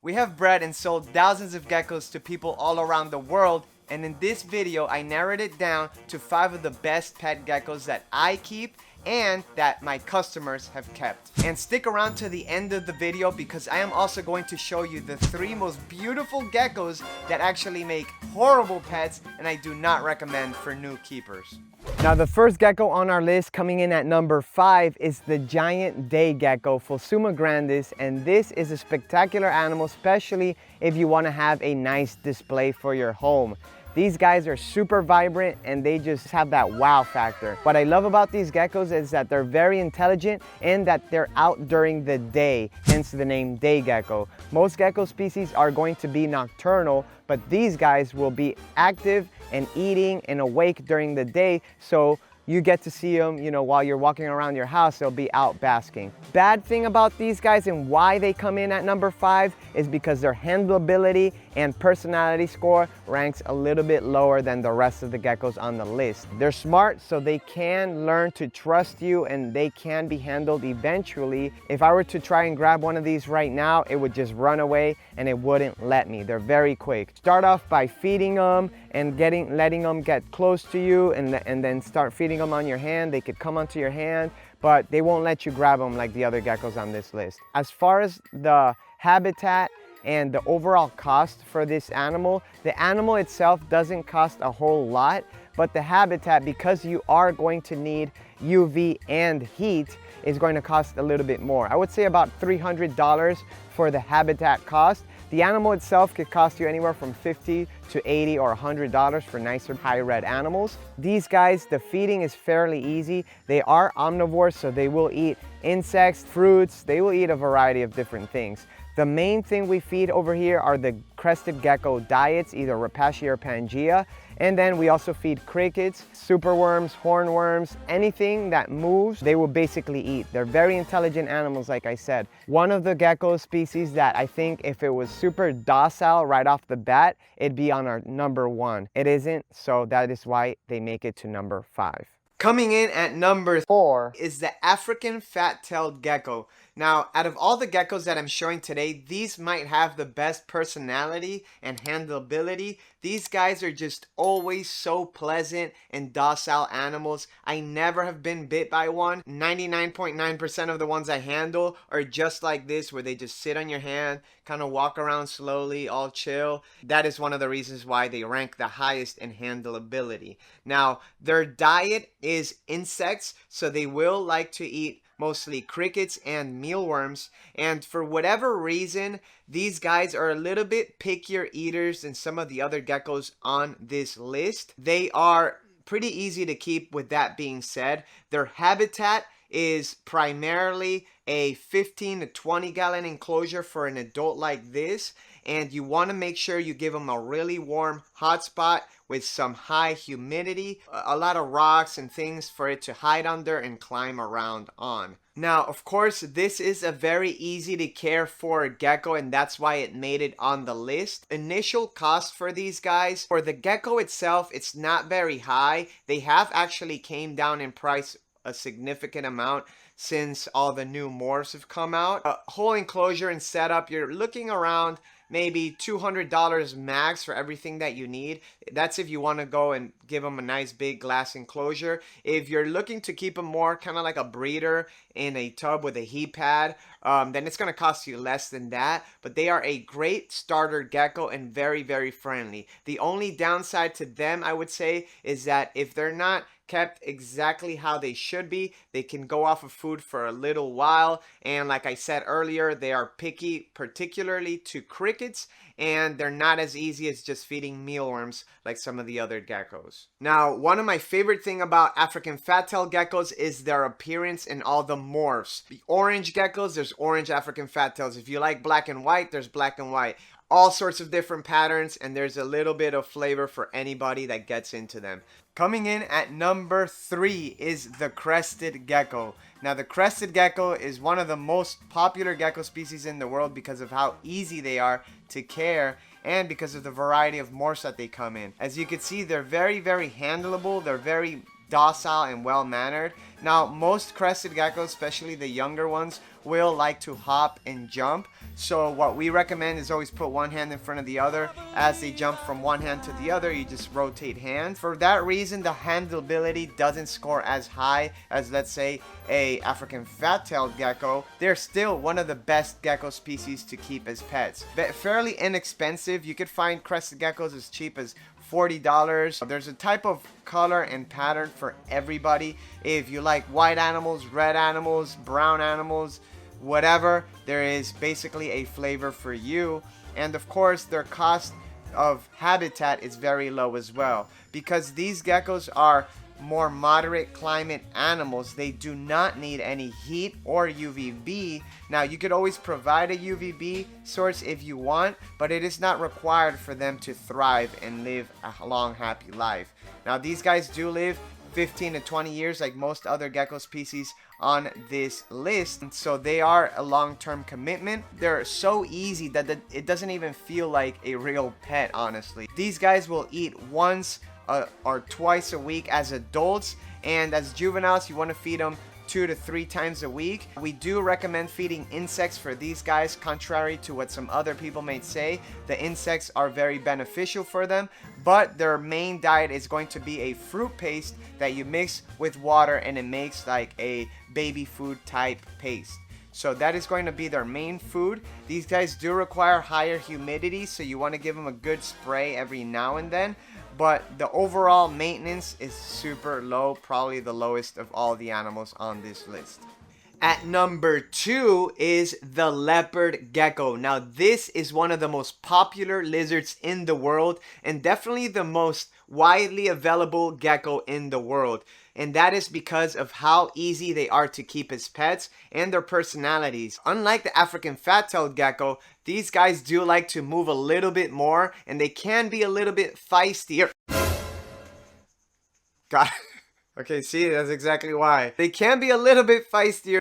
We have bred and sold thousands of geckos to people all around the world, and in this video I narrowed it down to 5 of the best pet geckos that I keep and that my customers have kept. And stick around to the end of the video because I am also going to show you the 3 most beautiful geckos that actually make horrible pets and I do not recommend for new keepers. Now the first gecko on our list, coming in at number 5, is the giant day gecko, Philsuma grandis, and this is a spectacular animal, especially if you want to have a nice display for your home. These guys are super vibrant and they just have that wow factor. What I love about these geckos is that they're very intelligent and that they're out during the day, hence the name day gecko. Most gecko species are going to be nocturnal, but these guys will be active and eating and awake during the day, so you get to see them, you know, while you're walking around your house, they'll be out basking. Bad thing about these guys and why they come in at number 5 is because their handleability and personality score ranks a little bit lower than the rest of the geckos on the list. They're smart, so they can learn to trust you and they can be handled eventually. If I were to try and grab one of these right now, it would just run away and it wouldn't let me. They're very quick. Start off by feeding them and letting them get close to you and then start feeding them on your hand. They could come onto your hand, but they won't let you grab them like the other geckos on this list. As far as the habitat and the overall cost for this animal, the animal itself doesn't cost a whole lot, but the habitat, because you are going to need UV and heat, is going to cost a little bit more. I would say about $300 for the habitat cost. The animal itself could cost you anywhere from $50 to $80 or $100 for nicer high-red animals. These guys, the feeding is fairly easy. They are omnivores, so they will eat insects, fruits, they will eat a variety of different things. The main thing we feed over here are the crested gecko diets, either Rapacia or Pangea. And then we also feed crickets, superworms, hornworms, anything that moves, they will basically eat. They're very intelligent animals, like I said. One of the gecko species that I think if it was super docile right off the bat, it'd be on our number 1. It isn't, so that is why they make it to number 5. Coming in at number 4 is the African fat-tailed gecko. Now, out of all the geckos that I'm showing today, these might have the best personality and handleability. These guys are just always so pleasant and docile animals. I never have been bit by one. 99.9% of the ones I handle are just like this, where they just sit on your hand, kind of walk around slowly, all chill. That is one of the reasons why they rank the highest in handleability. Now, their diet is insects, so they will like to eat mostly crickets and mealworms, and for whatever reason these guys are a little bit pickier eaters than some of the other geckos on this list. They are pretty easy to keep. With that being said, their habitat is primarily a 15 to 20 gallon enclosure for an adult like this, and you want to make sure you give them a really warm hot spot with some high humidity, a lot of rocks and things for it to hide under and climb around on. Now, of course, this is a very easy to care for gecko, and that's why it made it on the list. Initial cost for these guys, for the gecko itself, it's not very high. They have actually came down in price a significant amount since all the new morphs have come out. A whole enclosure and setup, you're looking around maybe $200 max for everything that you need. That's if you want to go and give them a nice big glass enclosure. If you're looking to keep them more kind of like a breeder in a tub with a heat pad, then it's going to cost you less than that. But they are a great starter gecko and very, very friendly. The only downside to them, I would say, is that if they're not kept exactly how they should be, they can go off of food for a little while, and like I said earlier, they are picky, particularly to crickets, and they're not as easy as just feeding mealworms like some of the other geckos. Now, one of my favorite thing about African fat-tailed geckos is their appearance in all the morphs. The orange geckos, there's orange African fat-tails. If you like black and white, there's black and white. All sorts of different patterns, and there's a little bit of flavor for anybody that gets into them. Coming in at number 3 is the crested gecko. Now, the crested gecko is one of the most popular gecko species in the world because of how easy they are to care and because of the variety of morphs that they come in. As you can see, they're very, very handleable. They're very docile and well-mannered. Now, most crested geckos, especially the younger ones, will like to hop and jump. So what we recommend is always put one hand in front of the other. As they jump from one hand to the other, you just rotate hands. For that reason, the handleability doesn't score as high as, let's say, a African fat-tailed gecko. They're still one of the best gecko species to keep as pets. But fairly inexpensive. You could find crested geckos as cheap as $40. There's a type of color and pattern for everybody. If you like white animals, red animals, brown animals, whatever, there is basically a flavor for you. And of course, their cost of habitat is very low as well, because these geckos are more moderate climate animals. They do not need any heat or UVB. Now, you could always provide a UVB source if you want, but it is not required for them to thrive and live a long, happy life. Now, these guys do live 15 to 20 years like most other gecko species on this list, and so they are a long-term commitment. They're so easy that it doesn't even feel like a real pet, honestly. These guys will eat once or twice a week as adults, and as juveniles you want to feed them 2 to 3 times a week. We do recommend feeding insects for these guys, contrary to what some other people may say. The insects are very beneficial for them, but their main diet is going to be a fruit paste that you mix with water, and it makes like a baby food type paste. So that is going to be their main food. These guys do require higher humidity, so you want to give them a good spray every now and then. But the overall maintenance is super low, probably the lowest of all the animals on this list. At number 2 is the leopard gecko. Now, this is one of the most popular lizards in the world, and definitely the most widely available gecko in the world. And that is because of how easy they are to keep as pets and their personalities. Unlike the African fat-tailed gecko, these guys do like to move a little bit more, and they can be a little bit feistier. God. Okay, see, that's exactly why. They can be a little bit feistier.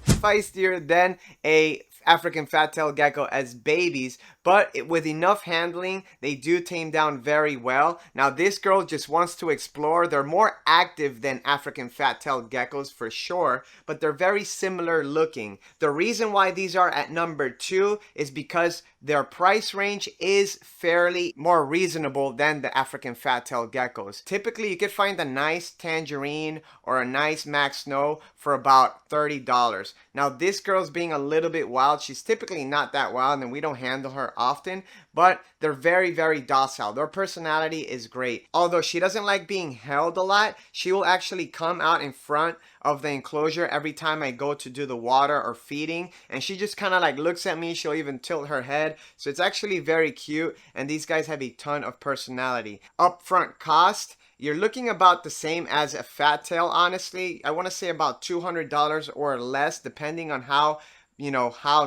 Feistier than a African fat-tailed gecko as babies, but with enough handling, they do tame down very well. Now, this girl just wants to explore. They're more active than African fat-tailed geckos for sure, but they're very similar looking. The reason why these are at number 2 is because their price range is fairly more reasonable than the African fat-tailed geckos. Typically, you could find a nice tangerine or a nice Max Snow for about $30. Now, this girl's being a little bit wild. She's typically not that wild, and we don't handle her often, but they're very, very docile. Their personality is great. Although she doesn't like being held a lot, she will actually come out in front of the enclosure every time I go to do the water or feeding, and she just kind of like looks at me. She'll even tilt her head, so it's actually very cute, and these guys have a ton of personality. Upfront cost, you're looking about the same as a fat tail, honestly. I want to say about $200 or less, depending on how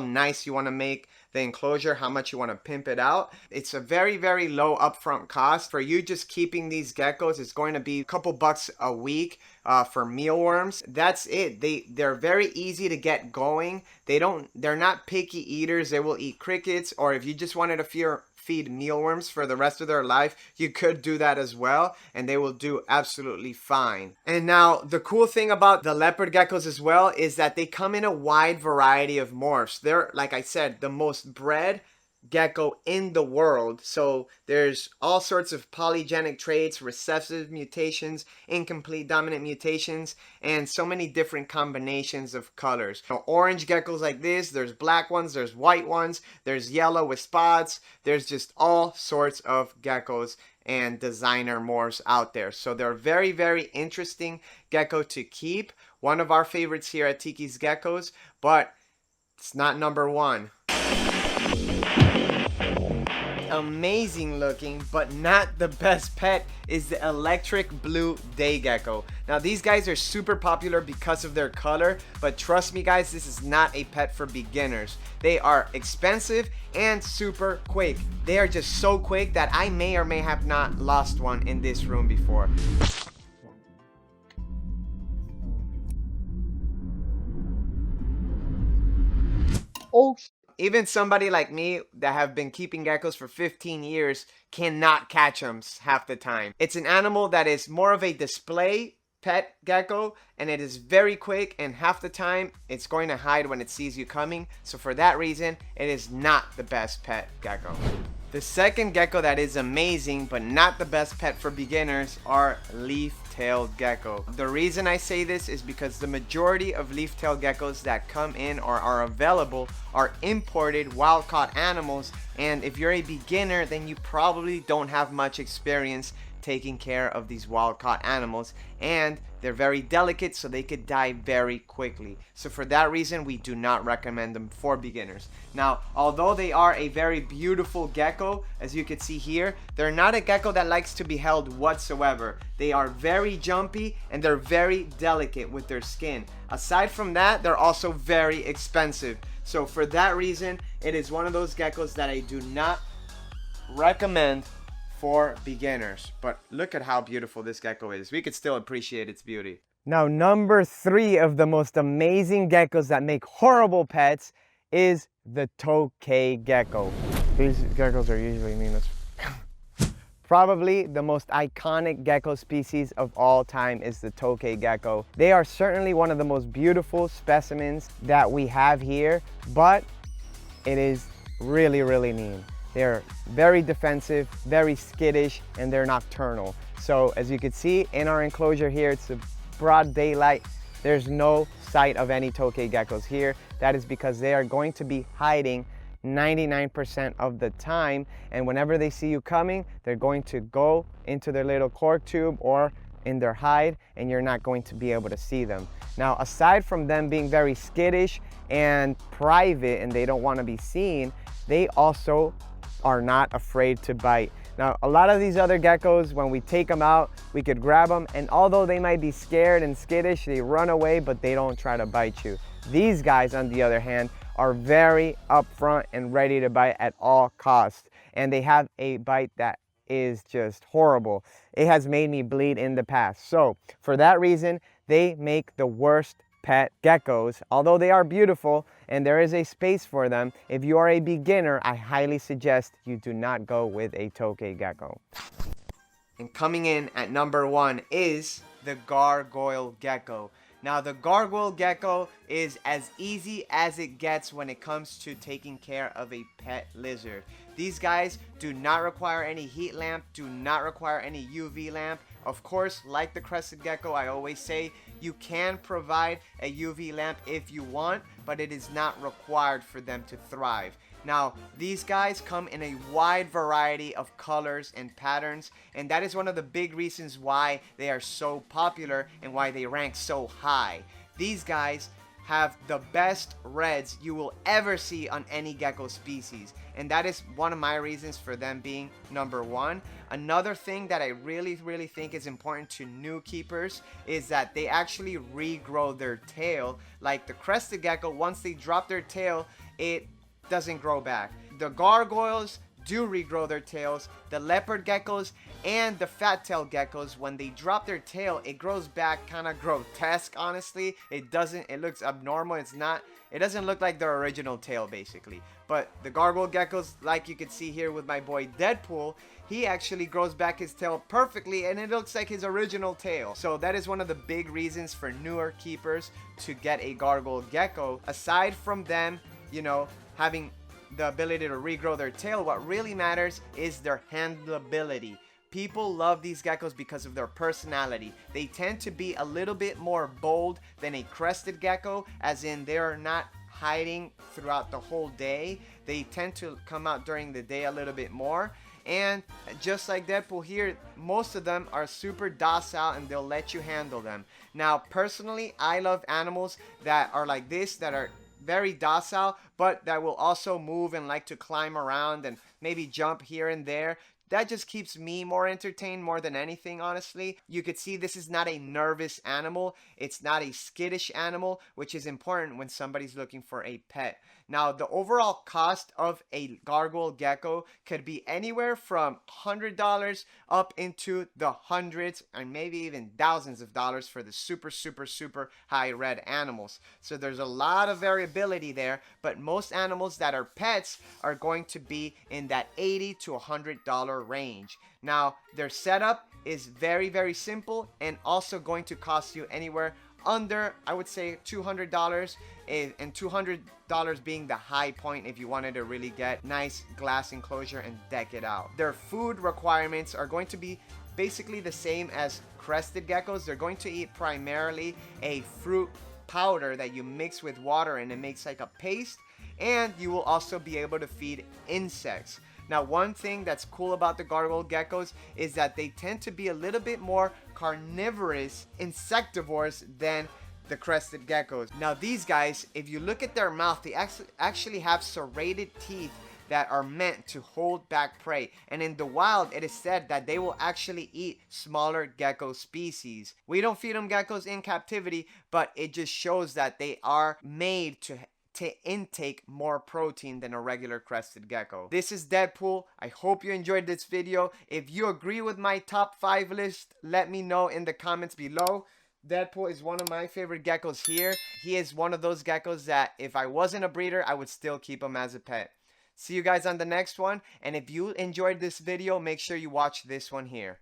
nice you want to make the enclosure, how much you want to pimp it out. It's a very, very low upfront cost. For you just keeping these geckos, it's going to be a couple bucks a week for mealworms. That's it. They're very easy to get going. They're not picky eaters. They will eat crickets, or if you just wanted to feed mealworms for the rest of their life, you could do that as well, and they will do absolutely fine. And now, the cool thing about the leopard geckos as well is that they come in a wide variety of morphs. They're, like I said, the most bred gecko in the world. So there's all sorts of polygenic traits, recessive mutations, incomplete dominant mutations, and so many different combinations of colors. Now, orange geckos like this, there's black ones, there's white ones, there's yellow with spots, there's just all sorts of geckos and designer morphs out there. So they're very, very interesting gecko to keep. One of our favorites here at TikisGeckos, but it's not number 1. Amazing looking, but not the best pet, is the electric blue day gecko. Now, these guys are super popular because of their color, but trust me guys, this is not a pet for beginners. They are expensive and super quick. They are just so quick that I may or may have not lost one in this room before. Oh, Even somebody like me that have been keeping geckos for 15 years cannot catch them half the time. It's an animal that is more of a display pet gecko, and it is very quick, and half the time it's going to hide when it sees you coming. So for that reason, it is not the best pet gecko. The second gecko that is amazing but not the best pet for beginners are leaf-tailed gecko. The reason I say this is because the majority of leaf-tailed geckos that come in or are available are imported wild-caught animals, and if you're a beginner, then you probably don't have much experience taking care of these wild-caught animals, and they're very delicate, so they could die very quickly. So for that reason, we do not recommend them for beginners. Now, although they are a very beautiful gecko, as you can see here, they're not a gecko that likes to be held whatsoever. They are very jumpy, and they're very delicate with their skin. Aside from that, they're also very expensive. So for that reason, it is one of those geckos that I do not recommend for beginners. But look at how beautiful this gecko is. We could still appreciate its beauty. Now, number 3 of the most amazing geckos that make horrible pets is the tokay gecko. These geckos are usually mean as probably the most iconic gecko species of all time is the tokay gecko. They are certainly one of the most beautiful specimens that we have here, but it is really, really mean. They're very defensive, very skittish, and they're nocturnal. So as you can see in our enclosure here, it's a broad daylight. There's no sight of any tokay geckos here. That is because they are going to be hiding 99% of the time, and whenever they see you coming, they're going to go into their little cork tube or in their hide, and you're not going to be able to see them. Now, aside from them being very skittish and private and they don't want to be seen, they also are not afraid to bite. Now, a lot of these other geckos, when we take them out, we could grab them, and although they might be scared and skittish, they run away, but they don't try to bite you. These guys, on the other hand, are very upfront and ready to bite at all costs, and they have a bite that is just horrible. It has made me bleed in the past. So for that reason, they make the worst pet geckos. Although they are beautiful and there is a space for them, if you are a beginner, I highly suggest you do not go with a tokay gecko. And coming in at number 1 is the gargoyle gecko. Now, the gargoyle gecko is as easy as it gets when it comes to taking care of a pet lizard. These guys do not require any heat lamp, do not require any UV lamp. Of course, like the crested gecko, I always say you can provide a UV lamp if you want, but it is not required for them to thrive. Now, these guys come in a wide variety of colors and patterns, and that is one of the big reasons why they are so popular and why they rank so high. These guys have the best reds you will ever see on any gecko species, and that is one of my reasons for them being number 1. Another thing that I really think is important to new keepers is that they actually regrow their tail. Like the crested gecko, once they drop their tail, it doesn't grow back. The gargoyles do regrow their tails. The leopard geckos and the fat-tailed geckos, when they drop their tail, it grows back kind of grotesque, honestly. It looks abnormal. It doesn't look like their original tail, basically. But the gargoyle geckos, like you can see here with my boy Deadpool, he actually grows back his tail perfectly and it looks like his original tail. So that is one of the big reasons for newer keepers to get a gargoyle gecko. Aside from them, you know, having the ability to regrow their tail, what really matters is their handleability. People love these geckos because of their personality. They tend to be a little bit more bold than a crested gecko, as in they're not hiding throughout the whole day. They tend to come out during the day a little bit more. And just like Deadpool here, most of them are super docile and they'll let you handle them. Now, personally, I love animals that are like this, that are very docile, but that will also move and like to climb around and maybe jump here and there. that just keeps me more entertained more than anything, honestly. You could see this is not a nervous animal. It's not a skittish animal, which is important when somebody's looking for a pet. Now, the overall cost of a gargoyle gecko could be anywhere from $100 up into the hundreds and maybe even thousands of dollars for the super high red animals. So there's a lot of variability there, but most animals that are pets are going to be in that $80 to $100 range. Now, their setup is very simple and also going to cost you anywhere under, I would say, $200, and $200 being the high point if you wanted to really get nice glass enclosure and deck it out. Their food requirements are going to be basically the same as crested geckos. They're going to eat primarily a fruit powder that you mix with water and it makes like a paste, and you will also be able to feed insects. Now, one thing that's cool about the gargoyle geckos is that they tend to be a little bit more carnivorous insectivores than the crested geckos. Now, these guys, if you look at their mouth, they actually have serrated teeth that are meant to hold back prey. And in the wild, it is said that they will actually eat smaller gecko species. We don't feed them geckos in captivity, but it just shows that they are made to intake more protein than a regular crested gecko. This is Deadpool. I hope you enjoyed this video. If you agree with my top 5 list, let me know in the comments below. Deadpool is one of my favorite geckos here. He is one of those geckos that if I wasn't a breeder, I would still keep him as a pet. See you guys on the next one. And if you enjoyed this video, make sure you watch this one here.